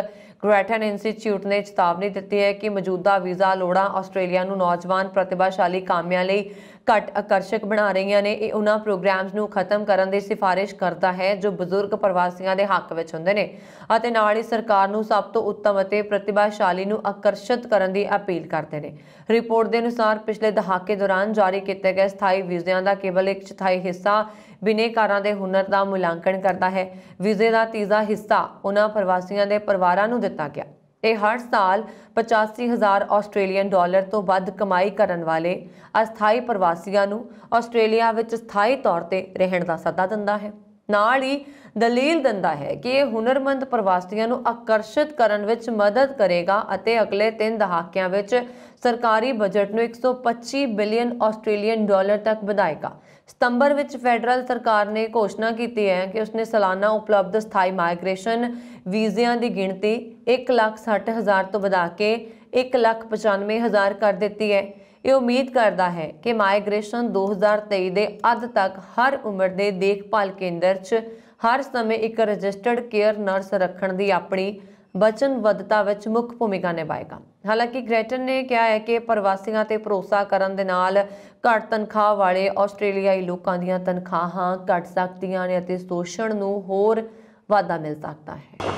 ਗ੍ਰੈਟਨ ਇੰਸਟੀਚਿਊਟ ਨੇ ਚੇਤਾਵਨੀ ਦਿੱਤੀ ਹੈ ਕਿ ਮੌਜੂਦਾ ਵੀਜ਼ਾ ਲੋੜਾਂ ਆਸਟ੍ਰੇਲੀਆ ਨੂੰ ਨੌਜਵਾਨ ਪ੍ਰਤਿਭਾਸ਼ਾਲੀ ਕਾਮਿਆਂ ਲਈ ਘੱਟ ਆਕਰਸ਼ਕ ਬਣਾ ਰਹੀਆਂ ਨੇ। ਇਹ ਉਹਨਾਂ ਪ੍ਰੋਗਰਾਮਸ ਨੂੰ ਖਤਮ ਕਰਨ ਦੀ ਸਿਫਾਰਿਸ਼ ਕਰਦਾ ਹੈ ਜੋ ਬਜ਼ੁਰਗ ਪ੍ਰਵਾਸੀਆਂ ਦੇ ਹੱਕ ਵਿੱਚ ਹੁੰਦੇ ਨੇ ਅਤੇ ਨਾਲ ਹੀ ਸਰਕਾਰ ਨੂੰ ਸਭ ਤੋਂ ਉੱਤਮ ਅਤੇ ਪ੍ਰਤਿਭਾਸ਼ਾਲੀ ਨੂੰ ਆਕਰਸ਼ਿਤ ਕਰਨ ਦੀ ਅਪੀਲ ਕਰਦੇ ਨੇ। ਰਿਪੋਰਟ ਦੇ ਅਨੁਸਾਰ ਪਿਛਲੇ ਦਹਾਕੇ ਦੌਰਾਨ ਜਾਰੀ ਕੀਤੇ ਗਏ ਸਥਾਈ ਵੀਜ਼ਿਆਂ ਦਾ ਕੇਵਲ ਇੱਕ ਚੌਥਾਈ ਹਿੱਸਾ ਬਿਨੇਕਾਰਾਂ ਦੇ ਹੁਨਰ ਦਾ ਮੁਲਾਂਕਣ ਕਰਦਾ ਹੈ। ਵੀਜ਼ੇ ਦਾ ਤੀਜਾ ਹਿੱਸਾ ਉਹਨਾਂ ਪ੍ਰਵਾਸੀਆਂ ਦੇ ਪਰਿਵਾਰਾਂ ਨੂੰ ਦਿੱਤਾ ਗਿਆ। ਇਹ ਹਰ ਸਾਲ 85,000 ਆਸਟ੍ਰੇਲੀਅਨ ਡਾਲਰ ਤੋਂ ਵੱਧ ਕਮਾਈ ਕਰਨ ਵਾਲੇ ਅਸਥਾਈ ਪ੍ਰਵਾਸੀਆਂ ਨੂੰ ਆਸਟ੍ਰੇਲੀਆ ਵਿੱਚ ਸਥਾਈ ਤੌਰ ਤੇ ਰਹਿਣ ਦਾ ਸੱਦਾ ਦਿੰਦਾ ਹੈ। ਨਾਲ ਹੀ ਦਲੀਲ ਦਿੰਦਾ ਹੈ ਕਿ ਇਹ ਹੁਨਰਮੰਦ ਪ੍ਰਵਾਸੀਆਂ ਨੂੰ ਆਕਰਸ਼ਿਤ ਕਰਨ ਵਿੱਚ ਮਦਦ ਕਰੇਗਾ ਅਤੇ ਅਗਲੇ 3 ਦਹਾਕਿਆਂ ਵਿੱਚ ਸਰਕਾਰੀ ਬਜਟ ਨੂੰ 125 ਬਿਲੀਅਨ ਆਸਟ੍ਰੇਲੀਅਨ ਡਾਲਰ ਤੱਕ ਵਧਾਏਗਾ। ਸਤੰਬਰ ਵਿੱਚ ਫੈਡਰਲ ਸਰਕਾਰ ਨੇ ਘੋਸ਼ਣਾ ਕੀਤੀ ਹੈ ਕਿ ਉਸਨੇ ਸਾਲਾਨਾ ਉਪਲਬਧ ਸਥਾਈ ਮਾਈਗ੍ਰੇਸ਼ਨ ਵੀਜ਼ਿਆਂ ਦੀ ਗਿਣਤੀ 1,60,000 ਤੋਂ ਵਧਾ ਕੇ 1,95,000 ਕਰ ਦਿੱਤੀ ਹੈ। ਇਹ ਉਮੀਦ ਕਰਦਾ ਹੈ ਕਿ ਮਾਈਗ੍ਰੇਸ਼ਨ 2023 ਦੇ ਅੱਧ ਤੱਕ ਹਰ ਉਮਰ ਦੇ ਦੇਖਭਾਲ ਕੇਂਦਰ 'ਚ ਹਰ ਸਮੇਂ ਇੱਕ ਰਜਿਸਟਰਡ ਕੇਅਰ ਨਰਸ ਰੱਖਣ ਦੀ ਆਪਣੀ ਵਚਨਬੱਧਤਾ ਵਿੱਚ ਮੁੱਖ ਭੂਮਿਕਾ ਨਿਭਾਏਗਾ। ਹਾਲਾਂਕਿ ਗ੍ਰੈਟਨ ਨੇ ਕਿਹਾ ਹੈ ਕਿ ਪ੍ਰਵਾਸੀਆਂ ਤੇ ਭਰੋਸਾ ਕਰਨ ਦੇ ਨਾਲ ਘੱਟ ਤਨਖਾਹ ਵਾਲੇ ਆਸਟ੍ਰੇਲੀਆਈ ਲੋਕਾਂ ਦੀਆਂ ਤਨਖਾਹਾਂ ਘਟ ਸਕਦੀਆਂ ਨੇ ਅਤੇ ਸ਼ੋਸ਼ਣ ਨੂੰ ਹੋਰ ਵਾਧਾ ਮਿਲ ਸਕਦਾ ਹੈ।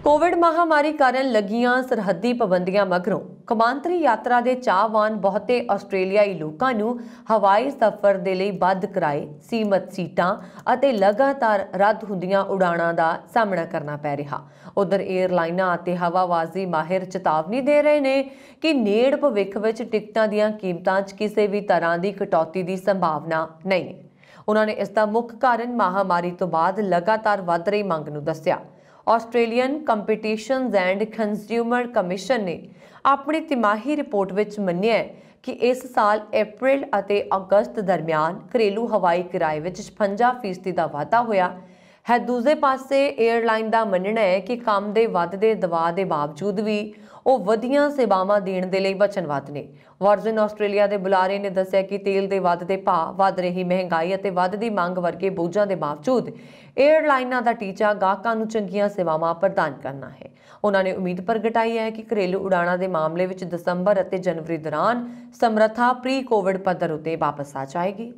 ਕੋਵਿਡ ਮਹਾਮਾਰੀ ਕਾਰਨ ਲੱਗੀਆਂ ਸਰਹੱਦੀ ਪਾਬੰਦੀਆਂ ਮਗਰੋਂ ਕੌਮਾਂਤਰੀ ਯਾਤਰਾ ਦੇ ਚਾਹਵਾਨ ਬਹੁਤੇ ਆਸਟ੍ਰੇਲੀਆਈ ਲੋਕਾਂ ਨੂੰ ਹਵਾਈ ਸਫ਼ਰ ਦੇ ਲਈ ਵੱਧ ਕਿਰਾਏ, ਸੀਮਤ ਸੀਟਾਂ ਅਤੇ ਲਗਾਤਾਰ ਰੱਦ ਹੁੰਦੀਆਂ ਉਡਾਣਾਂ ਦਾ ਸਾਹਮਣਾ ਕਰਨਾ ਪੈ ਰਿਹਾ। ਉਧਰ ਏਅਰਲਾਈਨਾਂ ਅਤੇ ਹਵਾਬਾਜ਼ੀ ਮਾਹਿਰ ਚੇਤਾਵਨੀ ਦੇ ਰਹੇ ਨੇ ਕਿ ਨੇੜ ਭਵਿੱਖ ਵਿੱਚ ਟਿਕਟਾਂ ਦੀਆਂ ਕੀਮਤਾਂ 'ਚ ਕਿਸੇ ਵੀ ਤਰ੍ਹਾਂ ਦੀ ਕਟੌਤੀ ਦੀ ਸੰਭਾਵਨਾ ਨਹੀਂ ਹੈ। ਉਹਨਾਂ ਨੇ ਇਸ ਦਾ ਮੁੱਖ ਕਾਰਨ ਮਹਾਮਾਰੀ ਤੋਂ ਬਾਅਦ ਲਗਾਤਾਰ ਵੱਧ ਰਹੀ ਮੰਗ ਨੂੰ ਦੱਸਿਆ। Australian competitions and consumer commission ਨੇ ਆਪਣੀ ਤਿਮਾਹੀ ਰਿਪੋਰਟ ਵਿੱਚ ਮੰਨਿਆ ਕਿ ਇਸ ਸਾਲ ਅਪ੍ਰੈਲ ਅਤੇ ਅਗਸਤ ਦਰਮਿਆਨ ਘਰੇਲੂ ਹਵਾਈ ਕਿਰਾਏ ਵਿੱਚ 56% ਦਾ ਵਾਧਾ ਹੋਇਆ ਹੈ। ਦੂਜੇ ਪਾਸੇ ਏਅਰਲਾਈਨ ਦਾ ਮੰਨਣਾ ਹੈ ਕਿ ਕੰਮ ਦੇ ਵੱਧਦੇ ਦਬਾਅ ਦੇ ਬਾਵਜੂਦ ਵੀ ਉਹ ਵਧੀਆਂ ਸੇਵਾਵਾਂ ਦੇਣ ਦੇ ਲਈ ਵਚਨਬੱਧ ਨੇ। ਵਰਜਨ ਆਸਟ੍ਰੇਲੀਆ ਦੇ ਬੁਲਾਰੇ ਨੇ ਦੱਸਿਆ ਕਿ ਤੇਲ ਦੇ ਵੱਧਦੇ ਭਾਅ, ਵੱਧ ਰਹੀ ਮਹਿੰਗਾਈ ਅਤੇ ਵੱਧਦੀ ਮੰਗ ਵਰਗੇ ਬੋਝਾਂ ਦੇ ਬਾਵਜੂਦ ਏਅਰਲਾਈਨਾਂ ਦਾ ਟੀਚਾ ਗਾਹਕਾਂ ਨੂੰ ਚੰਗੀਆਂ ਸੇਵਾਵਾਂ ਪ੍ਰਦਾਨ ਕਰਨਾ ਹੈ। उन्होंने उम्मीद प्रगटाई है कि घरेलू उड़ाणों के मामले में दसंबर और जनवरी दौरान समर्था प्री कोविड पद्धर उत्ते वापस आ जाएगी।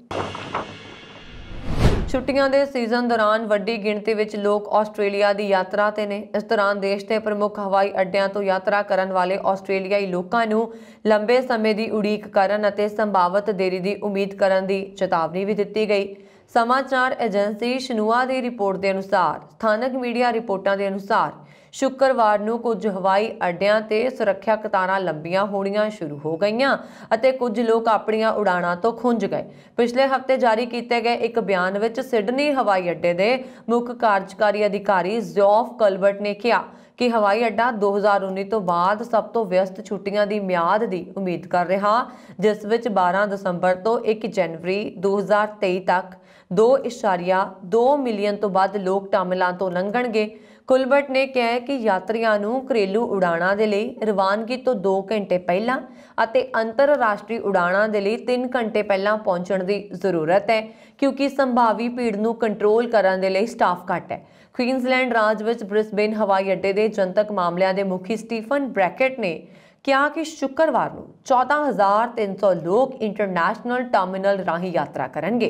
छुट्टियां दे सीजन दौरान वड्डी गिणती विच लोग आस्ट्रेलिया की यात्रा ते ने। इस दौरान देश के प्रमुख हवाई अड्डियां तो यात्रा करन वाले आस्ट्रेलियाई लोगों नूं लंबे समय की उड़ीक करन अते संभावित देरी की उम्मीद करन दी चेतावनी भी दी गई। समाचार एजेंसी शनुआ की रिपोर्ट के अनुसार स्थानक मीडिया रिपोर्टों के अनुसार शुक्रवार नूं कुछ हवाई अड्डियां ते सुरक्षा कतारां लंबियां होणीਆਂ शुरू हो गईयां अते कुछ लोग अपणीਆਂ उड़ाणां तो खुंज गए। पिछले हफ्ते जारी किए गए एक बयान विच सिडनी हवाई अड्डे के मुख्य कार्यकारी अधिकारी जॉफ कलबर्ट ने कहा कि हवाई अड्डा 2019 तो बाद सब तो व्यस्त छुट्टियां की म्याद की उम्मीद कर रहा, जिस विच 12 दसंबर तो 1 जनवरी 2023 तक 2.2 मिलियन तो वध लोग टर्मिनलों तो लंघणगे। कुलबर्ट ने कहा कि यात्रियों नूं घरेलू उड़ाणों के लिए रवानगी तो 2 घंटे पहला अते अंतरराष्ट्रीय उड़ाणों के लिए 3 घंटे पहला पहुंचने की जरूरत है, क्योंकि संभावी भीड़ नूं कंट्रोल करने के लिए स्टाफ घट है। क्वीनसलैंड राज विच ब्रिस्बेन हवाई अड्डे के जनतक मामलों के मुखी स्टीफन ब्रैकेट ने कहा कि शुक्रवार को 14,300 लोग इंटरनैशनल टर्मिनल राही यात्रा करेंगे,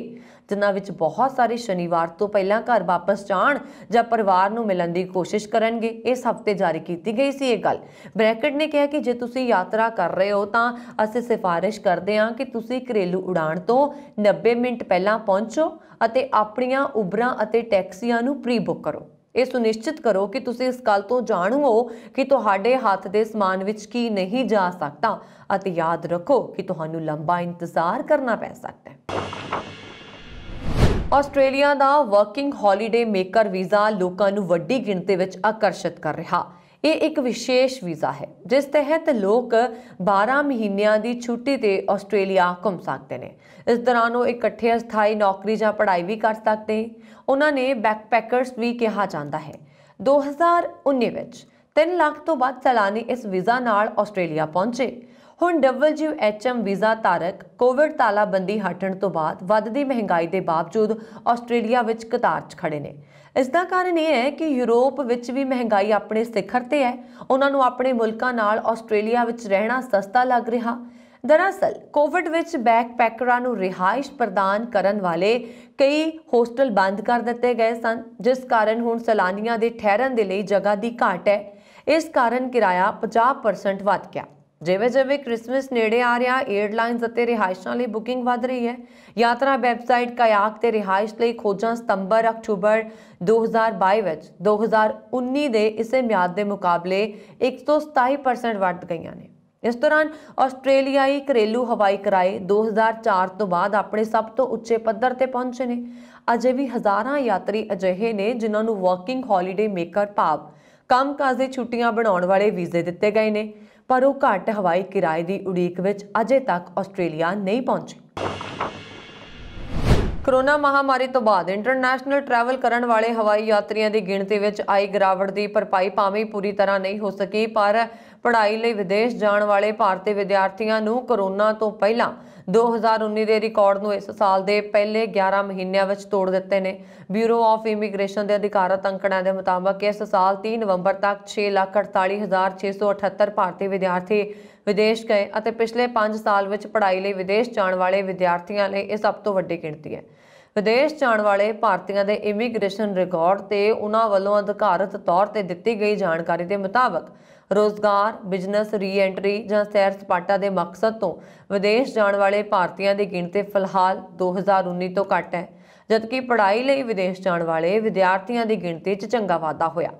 जिन्हां विच बहुत सारे शनिवार तो पहला घर वापस जाण जां परिवार नूं मिलण दी कोशिश करेंगे। इस हफ्ते जारी की गई सी ये गल। ब्रैकेट ने कहा कि जे तुसीं यात्रा कर रहे हो तां असीं सिफारिश करदे हां कि तुसीं घरेलू उड़ाण तो 90 मिनट पहला पहुंचो अते अपणीਆਂ उबरां अते टैक्सियां नूं प्री बुक करो। ये सुनिश्चित करो कि तुसीं इस गल तो जाणू हो कि तुहाडे हत्थ दे समान विच की नहीं जा सकता अते याद रखो कि तुहानूं लंबा इंतजार करना पै सकता है। आस्ट्रेलिया का वर्किंग हॉलीडे मेकर वीज़ा लोगों को वड्डी गिणती विच आकर्षित कर रहा। ये एक विशेष वीज़ा है जिस तहत लोग 12 महीनों की छुट्टी ते आस्ट्रेलिया घूम सकते हैं। इस दौरान वो इकट्ठे अस्थाई नौकरी या पढ़ाई भी कर सकते हैं। उन्होंने बैकपैकर्स भी कहा जाता है। 2019 में 3 लाख तो वध सैलानी इस वीज़ा नाल आस्ट्रेलिया पहुंचे। हुण WHM वीज़ा धारक कोविड तालाबंदी हटण तो बाद वधदी महंगाई के बावजूद आस्ट्रेलिया विच कतार च खड़े ने। इसका कारण यह है कि यूरोप विच भी महंगाई अपने सिखर ते है। उन्होंने अपने मुल्कां नाल आस्ट्रेलिया विच रहना सस्ता लग रहा। दरअसल कोविड विच बैकपैकरां नूं रिहाइश प्रदान करन वाले कई होस्टल बंद कर दिते गए सन, जिस कारण हुण सैलानियां दे ठहरन दे लई जगह की घाट है। इस कारण किराया 50% वध गया। जिवें जिवें क्रिसमस नेड़े आ रहा, एयरलाइनस ਅਤੇ ਰਿਹਾਇਸ਼ਾਂ ਲਈ बुकिंग वध रही है। यात्रा वैबसाइट कायाक ते रिहाइश ਲਈ खोजां सतंबर अक्टूबर 2022 ਵਿੱਚ 2019 ਦੇ ਇਸੇ ਮਿਆਦ ਦੇ ਮੁਕਾਬਲੇ 127% ਵਧ ਗਈਆਂ ਨੇ। इस दौरान आस्ट्रेलियाई घरेलू हवाई किराए 2004 तो बाद अपने सब तो उच्चे पद्धर ते पहुंचे ने। अजे भी हज़ारां यात्री अजिहे ने जिन्हां नूं वर्किंग हॉलीडे मेकर भाव कामकाजी छुट्टियां बनाउण वाले वीजे दिते गए ने, पर वो घट हवाई किराए की उड़ीक विच अजे तक आस्ट्रेलिया नहीं पहुंचे। कोरोना महामारी तो बाद इंटरनैशनल ट्रैवल करन वाले हवाई यात्रियों की गिणती विच आई गिरावट की भरपाई भावें पूरी तरह नहीं हो सकी, पर पढ़ाई लई विदेश जाण वाले भारतीय विद्यार्थियों नूं कोरोना तो पहला 2019 के रिकॉर्ड नूं इस साल के पहले 11 महीनों में तोड़ दिते ने। ब्यूरो ऑफ इमीग्रेशन के अधिकारत अंकड़ों के मुताबिक इस साल 3 नवंबर तक 6,48,678 भारतीय विद्यार्थी विदेश गए और पिछले 5 साल में पढ़ाई लई विदेश जाण वाले विद्यार्थियों लिए यह सब तो वड्डी गिणती है। विदेश जाण वाले भारतीयों के इमीग्रेशन रिकॉर्ड ते उन्हां वल्लों अधिकारत तौर पर दी गई जानकारी के मुताबिक रोजगार, बिजनेस, री एंट्री ਜਾਂ सैर सपाटा के मकसद तो विदेश जाण वाले भारतीयों की गिणती फिलहाल 2019 तो घट है, जबकि पढ़ाई लई विदेश जाण वाले विद्यार्थियों की गिणती च चंगा वाधा होया।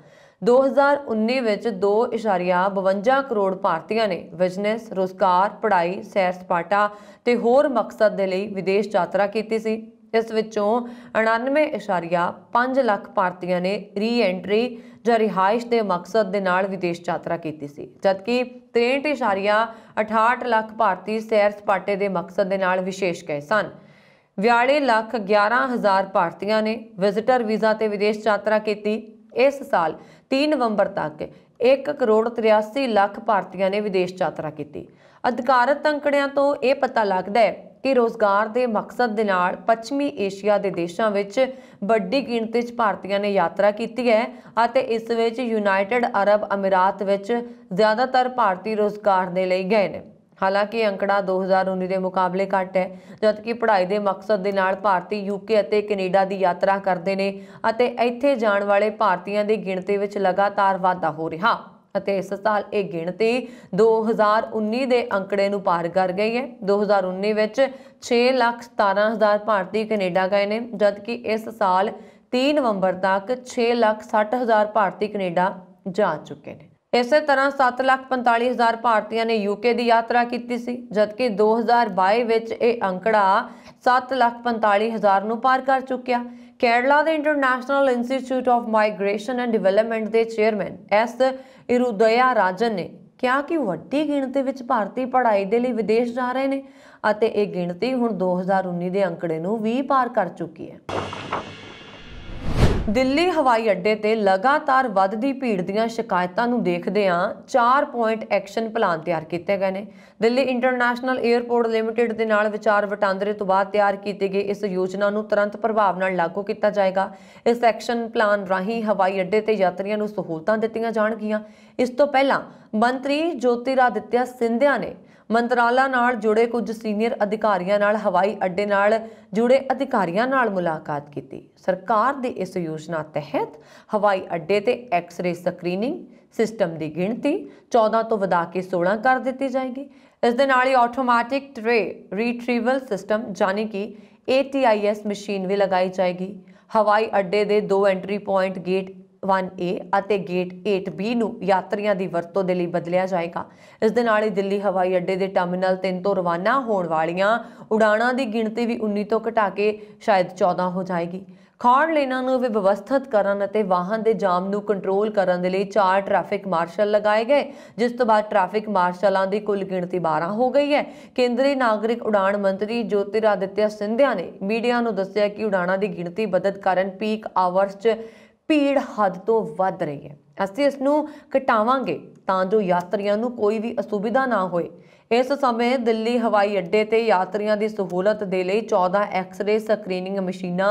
2019 ਵਿੱਚ 2.52 करोड़ भारतीयों ने बिजनेस, रोजगार, पढ़ाई, सैर सपाटा ते होर मकसद के लिए विदेश यात्रा की सी। इस विचों 99.5 लाख भारतीयों ने री एंट्री ਜਾਂ रिहाइश के मकसद के नाल विदेश यात्रा की सी, जबकि 63.68 लाख भारतीय सैर सपाटे के मकसद के नाल विशेष गए सन। 42,11,000 भारतीयों ने विजिटर वीज़ा ते विदेश यात्रा की। इस साल 3 नवंबर तक 1,83,00,000 भारतीयों ने विदेश यात्रा की। अधिकारत अंकड़ियां तो यह पता लगता है कि रोज़गार के मकसद दे नाल पश्चिमी एशिया के देशों में वड्डी गिणती भारतीयों ने यात्रा की है और इस विच यूनाइटेड अरब अमीरात विच ज़्यादातर भारतीय रोज़गार के लिए गए हैं। हालांकि अंकड़ा 2019 के मुकाबले घट है, जबकि पढ़ाई के मकसद के नाल भारती यूके और कनेडा की यात्रा करते हैं और इत्थे जाण वाले भारतीयों की गिणती में लगातार वाधा हो रहा। इस साल ये गिणती 2019 के अंकड़े नूं पार कर गई है। 2019 में 6,17,000 भारतीय कनेडा गए हैं, जबकि इस साल 3 नवंबर तक 6,60,000 भारतीय कनेडा जा चुके हैं। इस तरह 7,45,000 भारतीयों ने यूके की यात्रा की सी, जबकि 2022 में यह अंकड़ा 7,45,000 नूं पार कर चुकिया। केरला के international institute of migration and development के चेयरमैन एस इरुदया राजन ने कहा कि वड्डी गिणती में भारतीय पढ़ाई के लिए विदेश जा रहे हैं और यह गिणती हुण 2019 के अंकड़े नूं भी पार कर चुकी है। दिल्ली हवाई अड्डे ते लगातार वधदी भीड़ दीआं शिकायतां नूं देखदिआं 4 पॉइंट एक्शन प्लान तैयार किए गए हैं। दिल्ली इंटरनेशनल एयरपोर्ट लिमिटेड के नाल विचार वटांदरे तो बाद तैयार की गई इस योजना नूं तुरंत प्रभाव नाल लागू किया जाएगा। इस एक्शन प्लान राही हवाई अड्डे ते यात्रियों नूं सहूलतां दित्तियां जाणगीआं। इस तो पहला मंत्री ज्योतिरादित्य सिंधिया ने मंत्राला नाल जुड़े कुछ सीनियर अधिकारियों नाल हवाई अड्डे नाल जुड़े अधिकारियों नाल मुलाकात की। सरकार की इस योजना तहत हवाई अड्डे ते एक्सरे स्क्रीनिंग सिस्टम की गिणती 14 तो वधा के 16 कर दी जाएगी। इस दे नाल ही ऑटोमैटिक ट्रे रिट्रीवल सिस्टम यानी कि ATIS मशीन भी लगाई जाएगी। हवाई अड्डे के 2 एंट्री पॉइंट गेट 1A ਅਤੇ गेट 8B ਨੂੰ यात्रियों की वरतों के लिए बदलिया जाएगा। इस दे नाल ही दिल्ली हवाई अड्डे के टर्मिनल 3 तो रवाना होने वालियां उड़ाणों की गिणती भी 19 तो घटा के शायद 14 हो जाएगी। खौड़ लेना नूं भी व्यवस्थित करन अते वाहन के जाम नूं कंट्रोल करन दे लई 4 ट्रैफिक मार्शल लगाए गए, जिस तो बाद ट्रैफिक मार्शलों की कुल गिणती 12 हो गई है। केंद्रीय नागरिक उड़ान मंत्री ज्योतिरादित्य सिंधिया ने मीडिया नूं दस्सिया कि उड़ाणों की गिणती बदद कारण पीक आवर्स च भीड़ हद तो वध रही है। असीं इस नूं घटावांगे तां जो यात्रियों नूं कोई भी असुविधा ना होए। इस समय दिल्ली हवाई अड्डे ते यात्रियों की सहूलत दे लई 14 एक्सरे स्क्रीनिंग मशीनां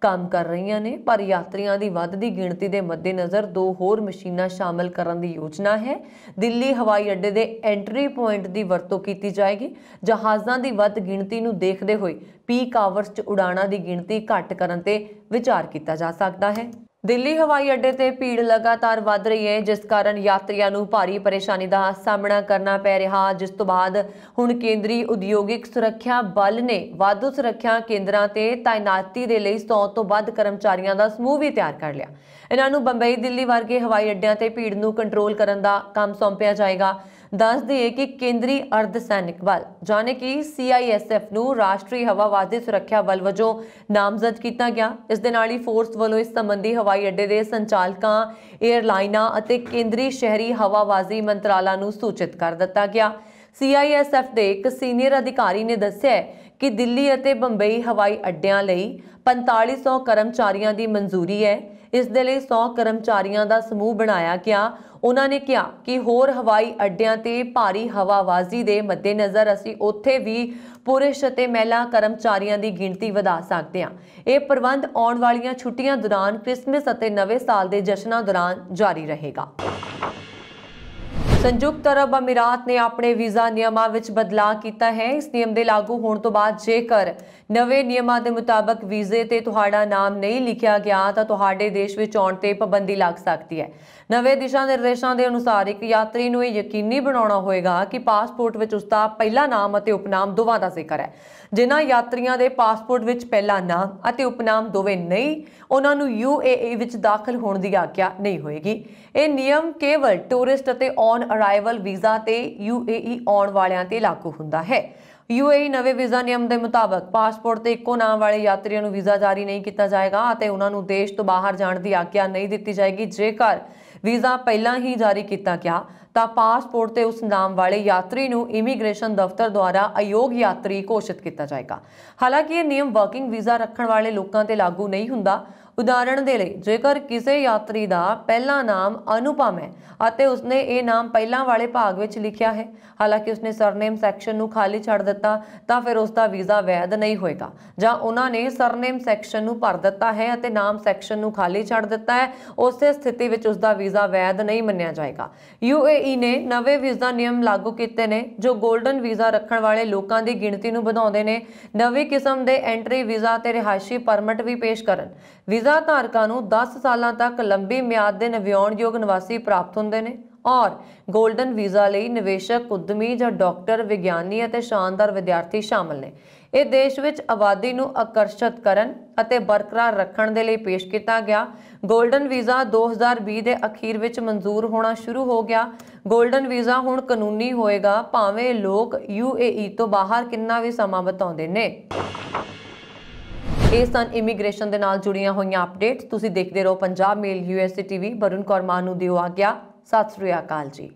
काम कर रही ने, पर यात्रियों की वधदी गिणती के मद्देनज़र 2 होर मशीनां शामिल करने की योजना है। दिल्ली हवाई अड्डे के एंट्री पॉइंट की वरतों की जाएगी। जहाज़ों की वध गिणती नूं देखते हुए पीक आवर्स च उड़ाणों की गिणती घट करन ते विचार किया जा सकता है। दिल्ली हवाई अड्डे ते भीड़ लगातार वध रही है, जिस कारण यात्रियों नूं भारी परेशानी का सामना करना पै रहा। जिस तो बाद हुण केंद्रीय उद्योगिक सुरक्षा बल ने वाधू सुरक्षा केंद्रां ते तैनाती दे लई 100 तो वध कर्मचारियों का समूह भी तैयार कर लिया। इन्हां नूं बंबई दिल्ली वर्गे हवाई अड्डियां ते भीड़ नूं कंट्रोल करन दा काम सौंपिया जाएगा। दस दिए कि केंद्रीय अर्ध सैनिक बल यानी कि CISF नूं राष्ट्रीय हवाबाजी सुरक्षा बल वजों नामजद किया गया। इस दे नाल ही फोर्स वालों इस संबंधी हवाई अड्डे के संचालकों, एयरलाइनां अते केंद्रीय शहरी हवाबाजी मंत्राला नूं सूचित कर दिता गया। CISF के एक सीनियर अधिकारी ने दस्सिया कि दिल्ली अते बंबई हवाई अड्डियां लई 4500 कर्मचारियों की मंजूरी है। इस दे लई 100 कर्मचारियों का समूह बनाया गया। उन्होंने कहा कि होर हवाई अड्डियां ते भारी हवाबाजी के मद्देनज़र असीं उत्थे भी पुरुष अते महिला कर्मचारियों की गिणती वधा सकते हैं। यह प्रबंध आउण वालियां छुट्टियां दौरान क्रिसमस अते नवे साल के जश्नां दौरान जारी रहेगा। संयुक्त अरब अमीरात ने अपने वीज़ा नियमां विच बदलाव किया है। इस नियम के लागू होने तो बाद जेकर नवे नियमां के मुताबिक वीज़े ते तुहाडा नाम नहीं लिखा गया तो तुहाडे देश विच आउण ते पाबंदी लग सकती है। नवे दिशा निर्देशों के अनुसार एक यात्री नूं यकीनी बनाना होएगा कि पासपोर्ट विच उसका पहला नाम अते उपनाम दोवां दा जिक्र है। जिन्हां यात्रियों के पासपोर्ट विच पहला नाम अते उपनाम दोवें नहीं, उन्हां नूं UAE विच दाखिल होने की आग्या नहीं होएगी। यह नियम केवल टूरिस्ट अते ऑन अराइवल वीज़ा ते UAE आउण वालियां ते लागू हुंदा है। UAE नवे वीज़ा नियम के मुताबिक पासपोर्ट ते इक्को नाम वाले यात्रियों नूं वीज़ा जारी नहीं किया जाएगा और उन्हां नूं देश तो बाहर जाने की आग्या नहीं दी जाएगी। जेकर वीज़ा पहला ही जारी किया गया तो पासपोर्ट ते उस नाम वाले यात्री नूं इमीग्रेशन दफ्तर द्वारा अयोग्य यात्री घोषित किया जाएगा। हालांकि यह नियम वर्किंग वीज़ा रखने वाले लोगों ते लागू नहीं हुंदा। ਉਦਾਹਰਣ ਦੇ ਲਈ ਜੇਕਰ ਕਿਸੇ ਯਾਤਰੀ ਦਾ ਪਹਿਲਾ ਨਾਮ ਅਨੁਪਮ ਹੈ ਅਤੇ ਉਸਨੇ ਇਹ ਨਾਮ ਪਹਿਲਾਂ ਵਾਲੇ ਭਾਗ ਵਿੱਚ ਲਿਖਿਆ ਹੈ, ਹਾਲਾਂਕਿ ਉਸਨੇ ਸਰਨੇਮ ਸੈਕਸ਼ਨ ਨੂੰ ਖਾਲੀ ਛੱਡ ਦਿੱਤਾ ਤਾਂ ਫਿਰ ਉਸ ਦਾ ਵੀਜ਼ਾ ਵੈਧ ਨਹੀਂ ਹੋਏਗਾ। ਜਾਂ ਉਹਨਾਂ ਨੇ ਸਰਨੇਮ ਸੈਕਸ਼ਨ ਨੂੰ ਭਰ ਦਿੱਤਾ ਹੈ ਅਤੇ ਨਾਮ ਸੈਕਸ਼ਨ ਨੂੰ ਖਾਲੀ ਛੱਡ ਦਿੱਤਾ ਹੈ, ਉਸੇ ਸਥਿਤੀ ਵਿੱਚ ਉਸ ਦਾ ਵੀਜ਼ਾ ਵੈਧ ਨਹੀਂ ਮੰਨਿਆ ਜਾਏਗਾ। UAE ਨੇ ਨਵੇਂ ਵੀਜ਼ਾ ਨਿਯਮ ਲਾਗੂ ਕੀਤੇ ਨੇ ਜੋ 골ਡਨ ਵੀਜ਼ਾ ਰੱਖਣ ਵਾਲੇ ਲੋਕਾਂ ਦੀ ਗਿਣਤੀ ਨੂੰ ਵਧਾਉਂਦੇ ਨੇ। ਨਵੀਂ ਕਿਸਮ ਦੇ ਐਂਟਰੀ ਵੀਜ਼ਾ ਤੇ ਰਿਹਾਇਸ਼ੀ ਪਰਮਿਟ ਵੀ ਪੇਸ਼ ਕਰਨ। ਵੀਜ਼ਾ ਧਾਰਕਾਂ ਨੂੰ 10 ਸਾਲਾਂ ਤੱਕ ਲੰਬੀ ਮਿਆਦ ਦੇ ਨਵਿਆਉਣਯੋਗ ਨਿਵਾਸੀ ਪ੍ਰਾਪਤ ਹੁੰਦੇ ਨੇ ਔਰ 골ਡਨ ਵੀਜ਼ਾ ਲਈ ਨਿਵੇਸ਼ਕ, ਉਦਮੀ ਜਾਂ ਡਾਕਟਰ, ਵਿਗਿਆਨੀ ਅਤੇ ਸ਼ਾਨਦਾਰ ਵਿਦਿਆਰਥੀ ਸ਼ਾਮਲ ਨੇ। ਇਹ ਦੇਸ਼ ਵਿੱਚ ਆਬਾਦੀ ਨੂੰ ਆਕਰਸ਼ਿਤ ਕਰਨ ਅਤੇ ਬਰਕਰਾਰ ਰੱਖਣ ਦੇ ਲਈ ਪੇਸ਼ ਕੀਤਾ ਗਿਆ। 골ਡਨ ਵੀਜ਼ਾ 2020 ਦੇ ਅਖੀਰ ਵਿੱਚ ਮਨਜ਼ੂਰ ਹੋਣਾ ਸ਼ੁਰੂ ਹੋ ਗਿਆ। 골ਡਨ ਵੀਜ਼ਾ ਹੁਣ ਕਾਨੂੰਨੀ ਹੋਏਗਾ ਭਾਵੇਂ ਲੋਕ UAE ਤੋਂ ਬਾਹਰ ਕਿੰਨਾ ਵੀ ਸਮਾਂ ਬਿਤਾਉਂਦੇ ਨੇ। ਇਹ ਸਨ ਇਮੀਗ੍ਰੇਸ਼ਨ ਦੇ ਨਾਲ ਜੁੜੀਆਂ ਹੋਈਆਂ ਅਪਡੇਟਸ। ਤੁਸੀਂ ਦੇਖਦੇ ਰਹੋ ਪੰਜਾਬ ਮੇਲ USA TV। ਵਰੁਣ ਕੌਰ ਨੂੰ ਦਿਓ ਆਗਿਆ। ਸਤਿ ਸ੍ਰੀ ਅਕਾਲ ਜੀ।